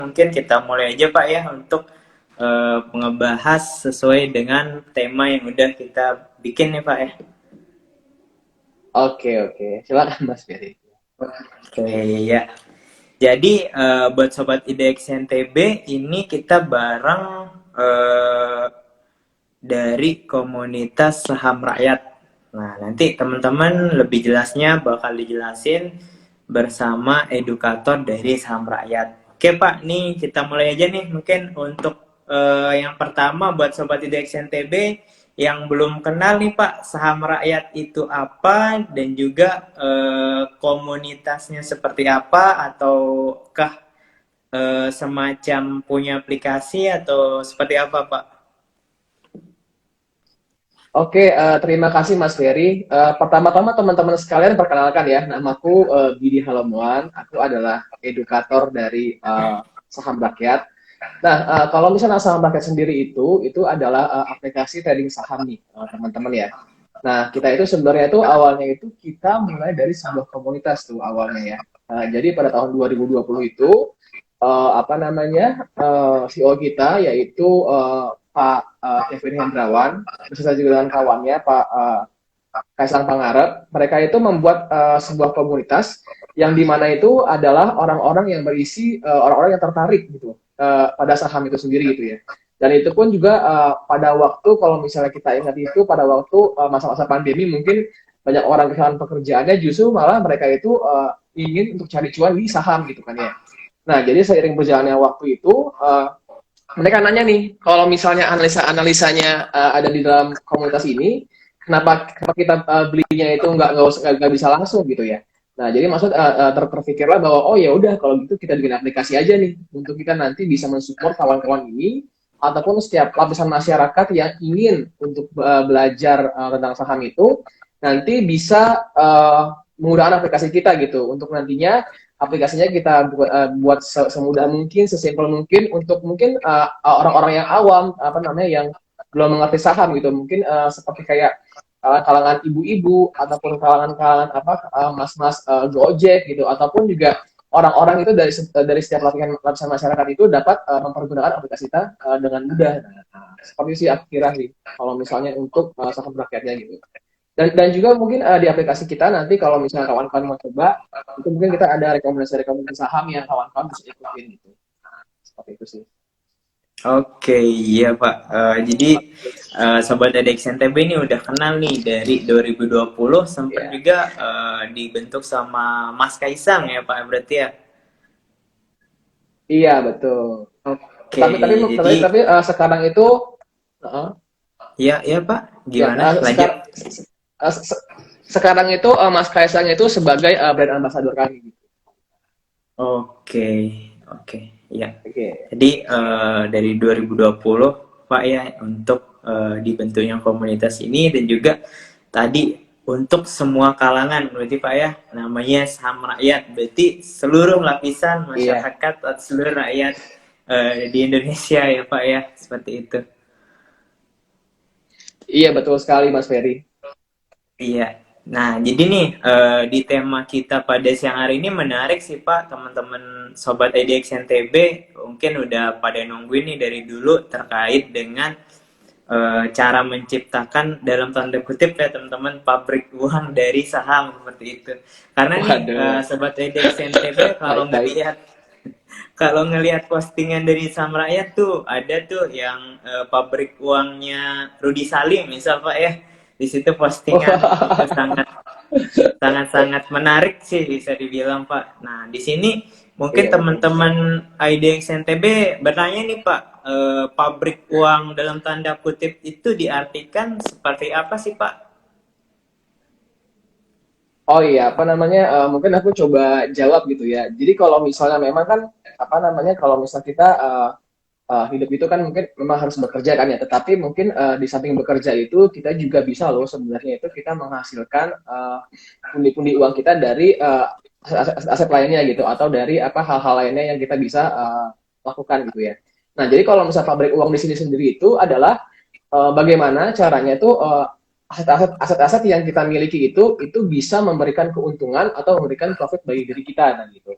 mungkin kita mulai aja Pak ya untuk ngebahas sesuai dengan tema yang udah kita bikin nih Pak ya. Oke, oke. Silakan Mas Ferry. Oke ya. Jadi buat sobat IDX NTB ini kita bareng eh, dari komunitas saham rakyat. Nah, nanti teman-teman lebih jelasnya bakal dijelasin bersama edukator dari saham rakyat. Oke Pak, nih kita mulai aja nih mungkin untuk yang pertama buat Sobat IDX NTB yang belum kenal nih Pak, saham rakyat itu apa dan juga komunitasnya seperti apa ataukah semacam punya aplikasi atau seperti apa Pak? Oke, terima kasih Mas Ferry. Pertama-tama teman-teman sekalian perkenalkan ya, namaku Bidi Halomuan. Aku adalah edukator dari saham rakyat. Nah, kalau misalnya saham rakyat sendiri itu adalah aplikasi trading saham nih, teman-teman ya. Nah, kita itu sebenarnya itu awalnya itu kita mulai dari sebuah komunitas tuh awalnya ya. Jadi pada tahun 2020 itu apa namanya CEO kita yaitu Pak Kevin Hendrawan beserta juga dengan kawannya Pak Kaisang Pangarep. Mereka itu membuat sebuah komunitas yang dimana itu adalah orang-orang yang berisi orang-orang yang tertarik gitu pada saham itu sendiri gitu ya. Dan itu pun juga pada waktu kalau misalnya kita ingat itu pada waktu masa-masa pandemi mungkin banyak orang kehilangan pekerjaannya justru malah mereka itu ingin untuk cari cuan di saham gitu kan ya. Nah, jadi seiring berjalannya waktu itu, mereka nanya nih, kalau misalnya analisa-analisanya ada di dalam komunitas ini, kenapa kita belinya itu nggak bisa langsung gitu ya? Nah, jadi maksud terpikirlah bahwa oh ya udah kalau gitu kita bikin aplikasi aja nih untuk kita nanti bisa mensupport kawan-kawan ini ataupun setiap lapisan masyarakat yang ingin untuk belajar tentang saham itu nanti bisa menggunakan aplikasi kita gitu untuk nantinya aplikasinya kita buat semudah mungkin, sesimpel mungkin untuk mungkin orang-orang yang awam apa namanya yang belum mengerti saham gitu. Mungkin seperti kayak kalangan ibu-ibu ataupun kalangan-kalangan apa mas-mas Gojek gitu ataupun juga orang-orang itu dari setiap lapisan masyarakat itu dapat mempergunakan aplikasi kita dengan mudah. Nah, seperti sih aku kira nih kalau misalnya untuk saham rakyatnya gitu. Dan juga mungkin di aplikasi kita nanti kalau misalnya kawan-kawan mau coba, itu mungkin kita ada rekomendasi-rekomendasi saham yang kawan-kawan bisa ikutin gitu. Seperti itu sih. Oke, iya Pak. Jadi Sobat Adik NTB ini udah kenal nih dari 2020 sempat Iya. juga dibentuk sama Mas Kaisang ya Pak berarti ya. Iya, betul. Oke, Tapi jadi sekarang itu uh, ya ya Pak, ya gimana? Lanjut. uh, se- sekarang itu Mas Kaisang itu sebagai brand ambassador kami gitu. Oke, oke, ya. Oke. Jadi dari 2020 Pak ya untuk dibentuknya komunitas ini dan juga tadi untuk semua kalangan berarti Pak ya namanya saham rakyat berarti seluruh lapisan Iya. masyarakat atau seluruh rakyat di Indonesia ya Pak ya seperti itu. Iya, betul sekali Mas Ferry. Iya. Nah, jadi nih di tema kita pada siang hari ini menarik sih Pak, teman-teman sobat IDX NTB mungkin udah pada nungguin nih dari dulu terkait dengan cara menciptakan dalam tanda kutip ya teman-teman pabrik uang dari saham seperti itu. Karena nih Waduh. sobat IDX NTB Baik-baik. kalau ngelihat postingan dari Saham Rakyat tuh ada tuh yang pabrik uangnya Rudi Salim misal Pak ya. Di situ postingan itu sangat sangat sangat menarik sih bisa dibilang Pak. Nah, di sini mungkin Iya, betul. teman-teman IDX NTB bertanya nih Pak, pabrik uang dalam tanda kutip itu diartikan seperti apa sih Pak? Oh iya, apa namanya? Mungkin aku coba jawab gitu ya. Jadi kalau misalnya memang kan apa namanya? Kalau misal kita hidup itu kan mungkin memang harus bekerja kan ya. Tetapi mungkin di samping bekerja itu kita juga bisa loh sebenarnya itu kita menghasilkan pundi-pundi uang kita dari aset lainnya gitu atau dari apa hal-hal lainnya yang kita bisa lakukan gitu ya. Nah, jadi kalau misal pabrik uang di sini sendiri itu adalah bagaimana caranya itu aset-aset yang kita miliki itu bisa memberikan keuntungan atau memberikan profit bagi diri kita dan gitu.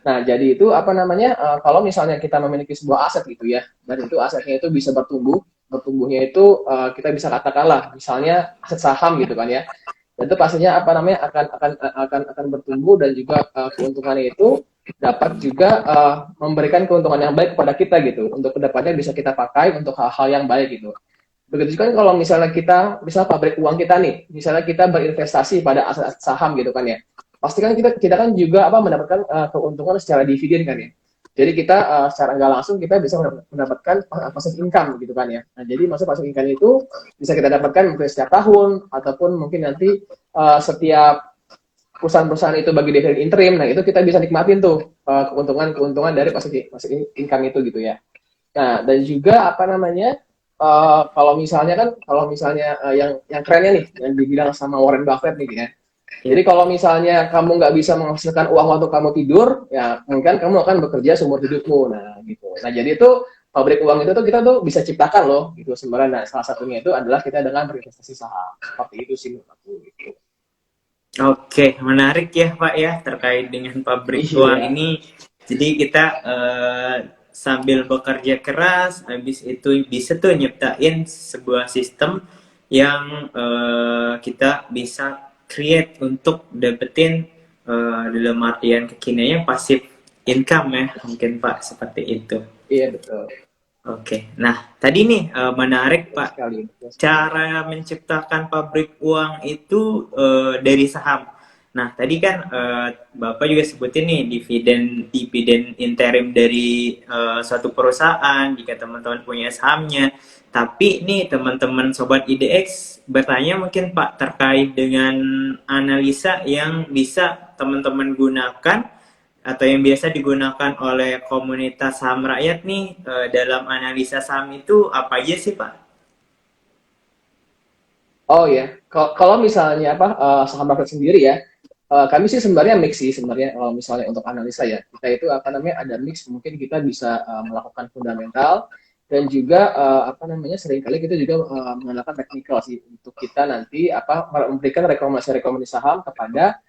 Nah, jadi itu apa namanya? Kalau misalnya kita memiliki sebuah aset gitu ya, dan itu asetnya itu bisa bertumbuh, bertumbuhnya itu kita bisa katakanlah, misalnya aset saham gitu kan ya. Dan itu pastinya apa namanya akan bertumbuh dan juga keuntungannya itu dapat juga memberikan keuntungan yang baik kepada kita gitu. Untuk kedepannya bisa kita pakai untuk hal-hal yang baik gitu. Begitu juga kalau misalnya kita, misal pabrik uang kita nih, misalnya kita berinvestasi pada aset-aset saham gitu kan ya, pasti kan kita kan juga apa mendapatkan keuntungan secara dividen kan ya. Jadi kita secara nggak langsung kita bisa mendapatkan passive income gitu kan ya. Nah, jadi maksud passive income itu bisa kita dapatkan mungkin setiap tahun ataupun mungkin nanti setiap perusahaan-perusahaan itu bagi dividen interim. Nah, itu kita bisa nikmatin tuh keuntungan-keuntungan dari passive income itu gitu ya. Nah, dan juga apa namanya kalau misalnya yang kerennya nih yang dibilang sama Warren Buffett nih ya. Ya. Jadi kalau misalnya kamu nggak bisa menghasilkan uang waktu kamu tidur, ya mungkin kamu akan bekerja seumur hidupmu. Nah, gitu. Nah, jadi itu pabrik uang itu tuh kita tuh bisa ciptakan loh, gitu sebenarnya. Nah, salah satunya itu adalah kita dengan berinvestasi saham. Seperti itu sih menurut aku. Gitu. Oke, menarik ya Pak ya terkait dengan pabrik uang Iya, ini. Jadi kita sambil bekerja keras, habis itu bisa tuh nyiptain sebuah sistem yang kita bisa create untuk dapetin dalam artian kekiniannya pasif income ya, mungkin Pak seperti itu. iya betul. Oke, nah tadi nih menarik Betul Pak, sekali, betul sekali. cara menciptakan pabrik uang itu dari saham. Nah, tadi kan Bapak juga sebutin nih dividen dividen interim dari suatu perusahaan jika teman-teman punya sahamnya. Tapi nih teman-teman sobat IDX bertanya mungkin Pak terkait dengan analisa yang bisa teman-teman gunakan atau yang biasa digunakan oleh komunitas saham rakyat nih dalam analisa saham itu apa aja sih Pak? Oh ya, kalau misalnya apa saham rakyat sendiri ya, kami sih sebenarnya mix sih sebenarnya kalau misalnya untuk analisa ya kita itu apa namanya ada mix mungkin kita bisa melakukan fundamental dan juga apa namanya seringkali kita juga menggunakan teknikal sih untuk kita nanti apa memberikan rekomendasi-rekomendasi saham kepada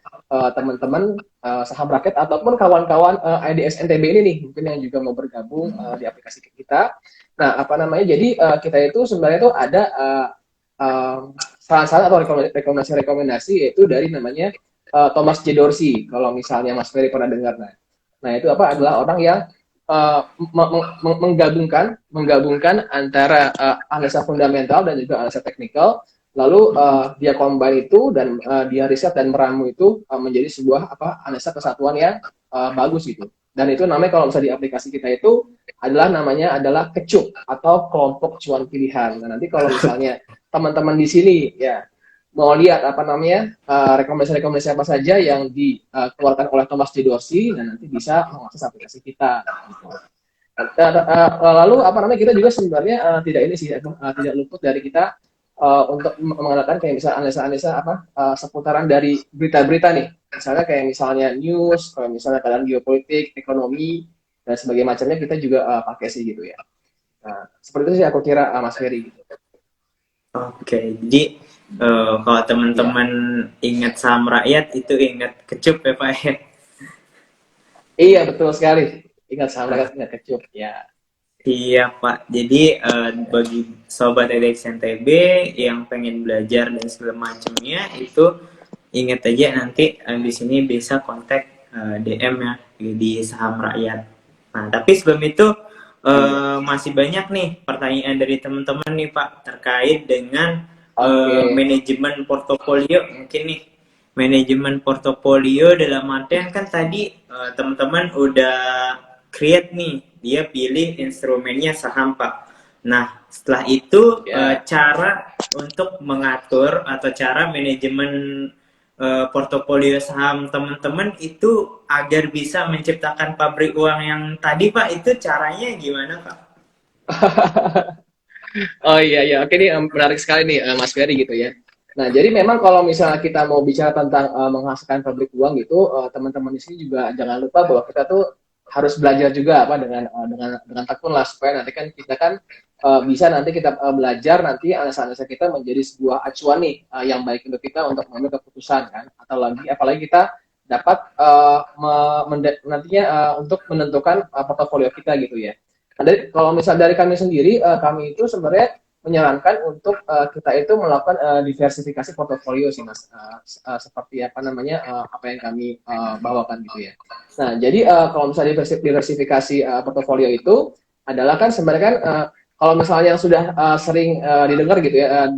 teman-teman saham rakyat ataupun kawan-kawan IDS NTB ini nih mungkin yang juga mau bergabung di aplikasi kita. Nah apa namanya jadi kita itu sebenarnya itu ada saran-saran atau rekomendasi-rekomendasi yaitu dari namanya Thomas J. Dorsey kalau misalnya Mas Ferry pernah dengar. Nah itu apa adalah orang yang menggabungkan antara analisa fundamental dan juga analisa teknikal lalu dia combine itu dan dia riset dan meramu itu menjadi sebuah apa analisa kesatuan yang bagus gitu. Dan itu namanya kalau misalnya di aplikasi kita itu adalah kecup atau kelompok cuan pilihan. Nah, nanti kalau misalnya teman-teman di sini ya mau lihat apa namanya rekomendasi-rekomendasi apa saja yang dikeluarkan oleh Thomas J. Dorsey dan nanti bisa mengakses aplikasi kita. Gitu. Lalu apa namanya kita juga sebenarnya tidak ini sih tidak luput dari kita untuk mengadakan kayak misalnya analisa-analisa apa seputaran dari berita-berita nih. Misalnya kayak misalnya news, kayak misalnya keadaan geopolitik, ekonomi dan sebagainya macamnya kita juga pakai sih gitu ya. Nah, seperti itu sih aku kira Mas Ferry gitu. Oke, jadi kalau Iya. teman-teman ingat saham rakyat itu ingat kecup ya Pak ya. Iya, betul sekali. Ingat saham rakyat, ingat kecup. Ya. Iya Pak, jadi bagi sobat edX NTB yang pengen belajar dan segala macamnya itu ingat aja nanti di sini bisa kontak DM ya di saham rakyat. Nah, tapi sebelum itu Oh iya. masih banyak nih pertanyaan dari teman-teman nih Pak terkait dengan Oke. manajemen portofolio mungkin nih. Manajemen portofolio dalam artian kan tadi teman-teman udah create nih, dia pilih instrumennya saham Pak. Nah, setelah itu Ya. cara untuk mengatur atau cara manajemen portofolio saham teman-teman itu agar bisa menciptakan pabrik uang yang tadi Pak, itu caranya gimana Pak? Oh iya iya, oke nih menarik sekali nih Mas Ferry gitu ya. Nah, jadi memang kalau misalnya kita mau bicara tentang menghasilkan pabrik uang gitu, teman-teman di sini juga jangan lupa bahwa kita tuh harus belajar juga apa dengan tekun lah supaya nanti kan kita kan bisa nanti kita belajar nanti analisa-analisa kita menjadi sebuah acuan nih yang baik untuk kita untuk mengambil keputusan kan atau lagi apalagi kita dapat nantinya untuk menentukan portofolio kita gitu ya. Nah, kalau misal dari kami sendiri, kami itu sebenarnya menyarankan untuk kita itu melakukan diversifikasi portofolio sih mas, seperti apa namanya apa yang kami bawakan gitu ya. Nah jadi kalau misalnya diversifikasi portofolio itu adalah kan sebenarnya kan kalau misalnya yang sudah sering didengar gitu ya,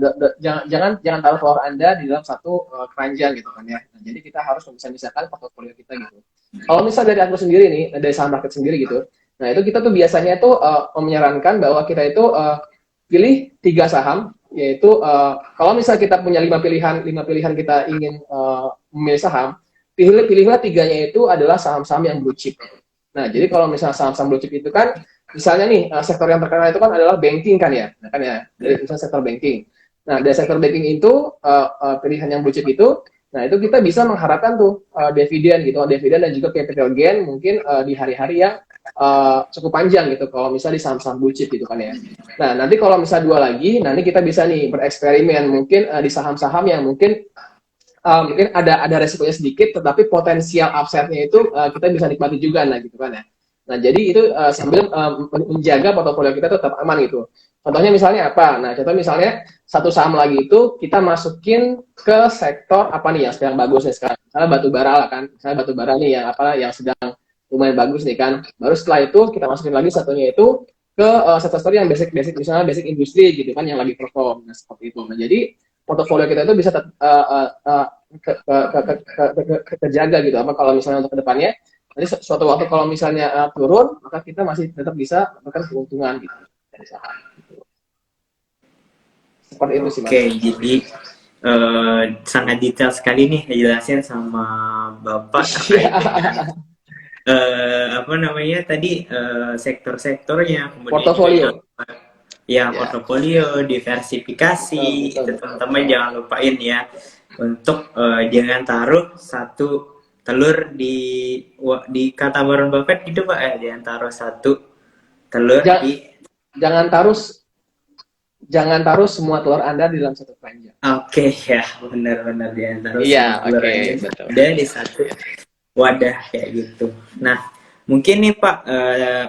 jangan taruh telur Anda di dalam satu keranjang gitu kan ya. Nah, jadi kita harus bisa-misakan portofolio kita gitu. Kalau misal dari aku sendiri nih, dari saham market sendiri gitu, nah itu kita tuh biasanya tuh menyarankan bahwa kita itu pilih 3 saham, yaitu kalau misal kita punya 5 pilihan kita ingin memilih saham, pilihlah 3-nya itu adalah saham-saham yang blue chip. Nah, jadi kalau misalnya saham-saham blue chip itu kan, misalnya nih sektor yang terkenal itu kan adalah banking kan ya, nah, kan ya, dari misalnya sektor banking. Nah, dari sektor banking itu pilihan yang blue chip itu, nah itu kita bisa mengharapkan tuh dividen gitu, dividen dan juga capital gain mungkin di hari-hari yang cukup panjang gitu. Kalau misalnya di saham-saham blue chip gitu kan ya. Nah, nanti kalau misalnya 2 lagi, nanti kita bisa nih bereksperimen mungkin di saham-saham yang mungkin ada resikonya sedikit, tetapi potensial upside-nya itu kita bisa nikmati juga, nah gitu kan ya. Nah jadi itu sambil menjaga portofolio kita tetap aman gitu. Contohnya misalnya apa? Nah contoh misalnya satu saham lagi itu kita masukin ke sektor apa nih yang sedang bagus nih sekarang. Misalnya batu bara lah kan, misalnya batu bara nih yang apa yang sedang lumayan bagus nih kan. Baru setelah itu kita masukin lagi satunya itu ke sektor yang basic misalnya basic industri gitu kan yang lagi perform. Nah seperti itu. Nah jadi portofolio kita itu bisa terjaga gitu. Apa kalau misalnya untuk kedepannya nanti suatu waktu kalau misalnya turun, maka kita masih tetap bisa mendapatkan keuntungan gitu dari saham. Seperti itu sih mas. Oke, jadi sangat detail sekali nih dijelasin sama Bapak terkait dengan apa namanya tadi sektor-sektornya, kemudian juga Portofolio. ya portofolio, diversifikasi, Betul, itu betul. teman-teman jangan lupain ya untuk jangan taruh satu telur di kata Warren Buffett gitu Pak ya, jangan taruh satu telur di. Jangan taruh semua telur Anda di dalam satu keranjang. Oke ya, benar-benar jangan taruh Iya, semua telur oke, aja betul. ada di satu wadah kayak gitu. Nah, mungkin nih Pak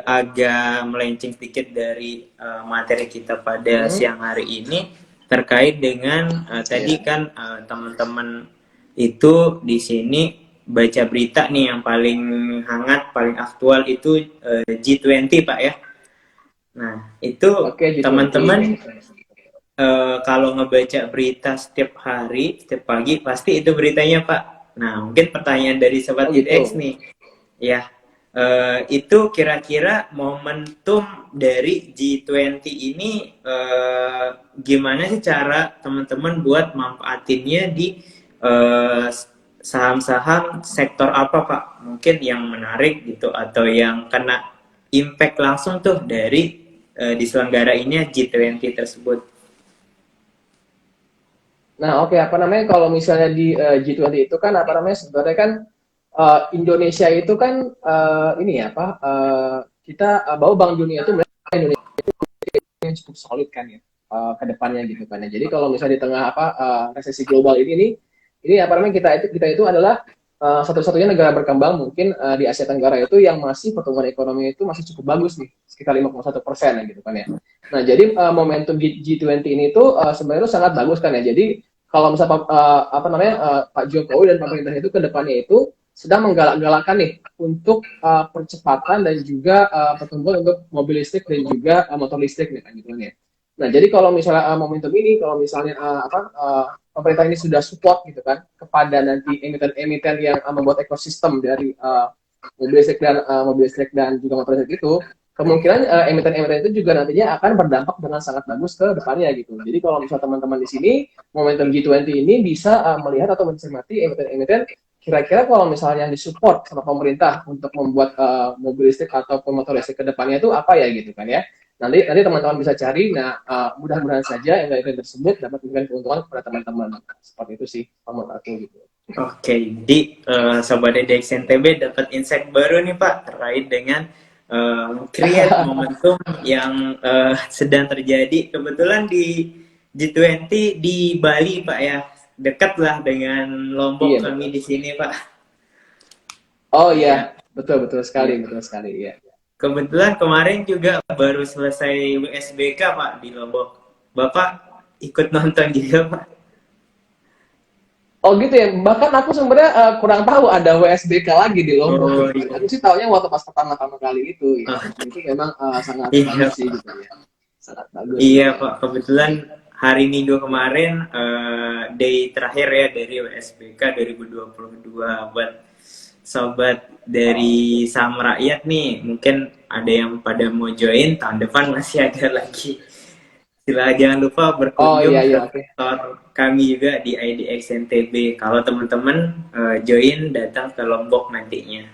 agak melenceng sedikit dari materi kita pada siang hari ini terkait dengan tadi kan teman-teman itu di sini baca berita nih yang paling hangat, paling aktual itu G20 Pak ya. Nah, itu Oke, teman-teman G20. kalau ngebaca berita setiap hari, setiap pagi, pasti itu beritanya Pak. Nah, mungkin pertanyaan dari Sobat Oh gitu. IDX nih, ya, itu kira-kira momentum dari G20 ini gimana sih cara teman-teman buat manfaatinnya di saham-saham sektor apa Pak? Mungkin yang menarik gitu atau yang kena impact langsung tuh dari diselenggarainnya G20 tersebut. Nah, oke, apa namanya kalau misalnya di G20 itu kan apa namanya sebenarnya kan Indonesia itu kan ini ya apa kita bahwa Bank Dunia itu Indonesia yang cukup solid kan ya ke depannya gitu kan ya. Jadi kalau misalnya di tengah apa resesi global ini apa namanya kita itu adalah satu-satunya negara berkembang mungkin di Asia Tenggara itu yang masih pertumbuhan ekonomi itu masih cukup bagus nih, sekitar 5,1% gitu kan ya. Nah, jadi momentum G20 ini tuh sebenarnya sangat bagus kan ya. Jadi kalau misalnya apa namanya Pak Jokowi dan pemerintah itu ke depannya itu sedang menggalak-galakan nih untuk percepatan dan juga pertumbuhan untuk mobil listrik dan juga motor listrik nih kan gitu kan ya. Nah, jadi kalau misalnya momentum ini, kalau misalnya pemerintah ini sudah support gitu kan kepada nanti emiten-emiten yang membuat ekosistem dari mobil listrik dan juga motor listrik itu, kemungkinan emiten-emiten itu juga nantinya akan berdampak dengan sangat bagus ke depannya gitu. Jadi kalau misalnya teman-teman di sini momentum G20 ini bisa melihat atau mencermati emiten-emiten kira-kira kalau misalnya yang disupport sama pemerintah untuk membuat mobil listrik atau motor listrik ke depannya itu apa ya gitu kan ya. Nanti teman-teman bisa cari. Nah, mudah-mudahan saja event tersebut dapat memberikan keuntungan kepada teman-teman. Seperti itu sih, menurut aku gitu. Oke, jadi Sobat DDX NTB dapat insight baru nih Pak terkait dengan create momentum yang sedang terjadi. Kebetulan di G20 di Bali Pak ya, dekat lah dengan Lombok Iya, kami betul. di sini Pak. Oh iya, Ya, betul betul sekali, ya. betul sekali. Iya. Kebetulan kemarin juga baru selesai WSBK Pak di Lombok. Bapak ikut nonton juga Pak? Oh gitu ya. Bahkan aku sebenarnya kurang tahu ada WSBK lagi di Lombok Oh gitu kan. iya. Aku sih taunya waktu pas pertama-tama kali itu ya. Oh, Dan itu memang sangat iya bagus sih Pak. gitu ya. Sangat bagus Iya gitu ya. Pak, kebetulan hari Minggu kemarin day terakhir ya dari WSBK 2022 buat sobat dari Saham Rakyat nih. Mungkin ada yang pada mau join, tahun depan masih ada lagi. Sila jangan lupa Oh berkunjung iya ke iya oke. kantor kami juga di IDX NTB. Kalau teman-teman join datang ke Lombok nantinya.